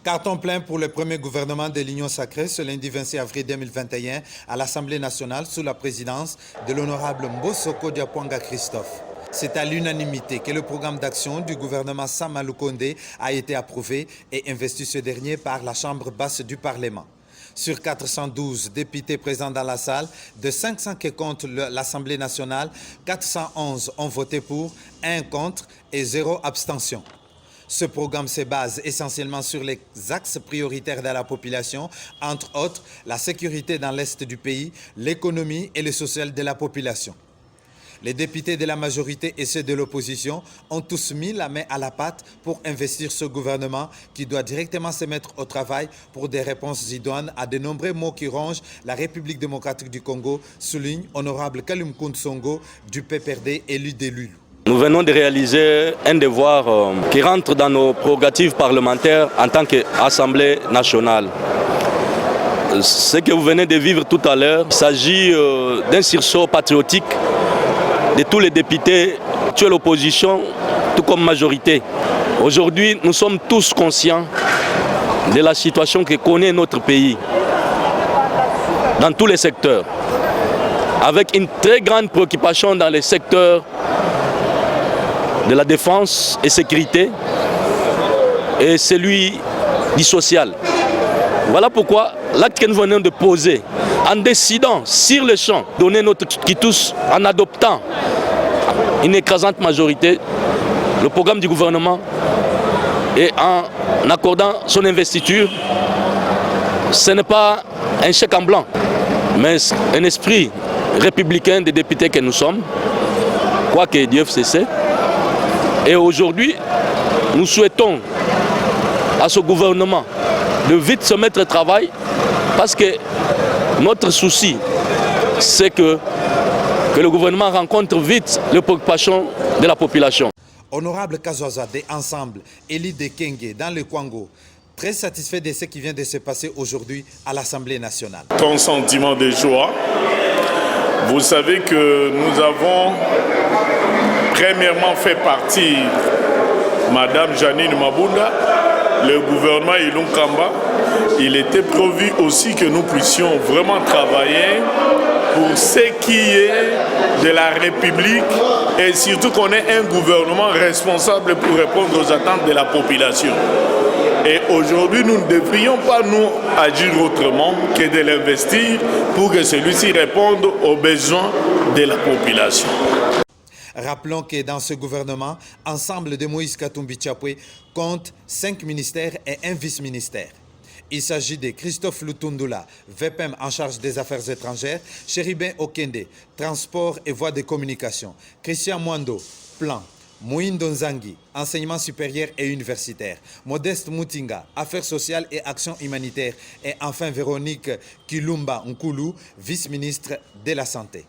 Carton plein pour le premier gouvernement de l'Union sacrée ce lundi 26 avril 2021 à l'Assemblée nationale sous la présidence de l'honorable Mbosoko Diapwanga Christophe. C'est à l'unanimité que le programme d'action du gouvernement Sama Lukonde a été approuvé et investi ce dernier par la Chambre basse du Parlement. Sur 412 députés présents dans la salle, de 500 qui comptent l'Assemblée nationale, 411 ont voté pour, 1 contre et 0 abstention. Ce programme se base essentiellement sur les axes prioritaires de la population, entre autres la sécurité dans l'est du pays, l'économie et le social de la population. Les députés de la majorité et ceux de l'opposition ont tous mis la main à la pâte pour investir ce gouvernement qui doit directement se mettre au travail pour des réponses idoines à de nombreux maux qui rongent la République démocratique du Congo, souligne honorable Kalim Songo du PPRD élu de Lulu. Nous venons de réaliser un devoir qui rentre dans nos prérogatives parlementaires en tant qu'Assemblée nationale. Ce que vous venez de vivre tout à l'heure, il s'agit d'un sursaut patriotique de tous les députés, de l'opposition, tout comme majorité. Aujourd'hui, nous sommes tous conscients de la situation que connaît notre pays dans tous les secteurs, avec une très grande préoccupation dans les secteurs de la défense et sécurité et celui du social. Voilà pourquoi l'acte que nous venons de poser, en décidant sur le champ, donner notre quitus, en adoptant une écrasante majorité, le programme du gouvernement et en accordant son investiture, ce n'est pas un chèque en blanc, mais un esprit républicain des députés que nous sommes, quoique Dieu cesse. Et aujourd'hui, nous souhaitons à ce gouvernement de vite se mettre au travail parce que notre souci, c'est que le gouvernement rencontre vite les préoccupations de la population. Honorable Kazoza de Ensemble, Élie de Kenge dans le Congo, très satisfait de ce qui vient de se passer aujourd'hui à l'Assemblée nationale. Ton sentiment de joie, vous savez que nous avons premièrement fait partie Madame Janine Mabunda, le gouvernement Ilon Kamba. Il était prévu aussi que nous puissions vraiment travailler pour ce qui est de la République et surtout qu'on ait un gouvernement responsable pour répondre aux attentes de la population. Et aujourd'hui, nous ne devrions pas nous agir autrement que de l'investir pour que celui-ci réponde aux besoins de la population. Rappelons que dans ce gouvernement, Ensemble de Moïse Katumbi Tchapwe compte 5 ministères et 1 vice-ministère. Il s'agit de Christophe Lutundula, VPM en charge des affaires étrangères, Chéribin Okende, transport et voies de communication, Christian Mwando, plan, Mouindo Nzangi, enseignement supérieur et universitaire, Modeste Moutinga, affaires sociales et actions humanitaires, et enfin Véronique Kilumba Nkulu, vice-ministre de la Santé.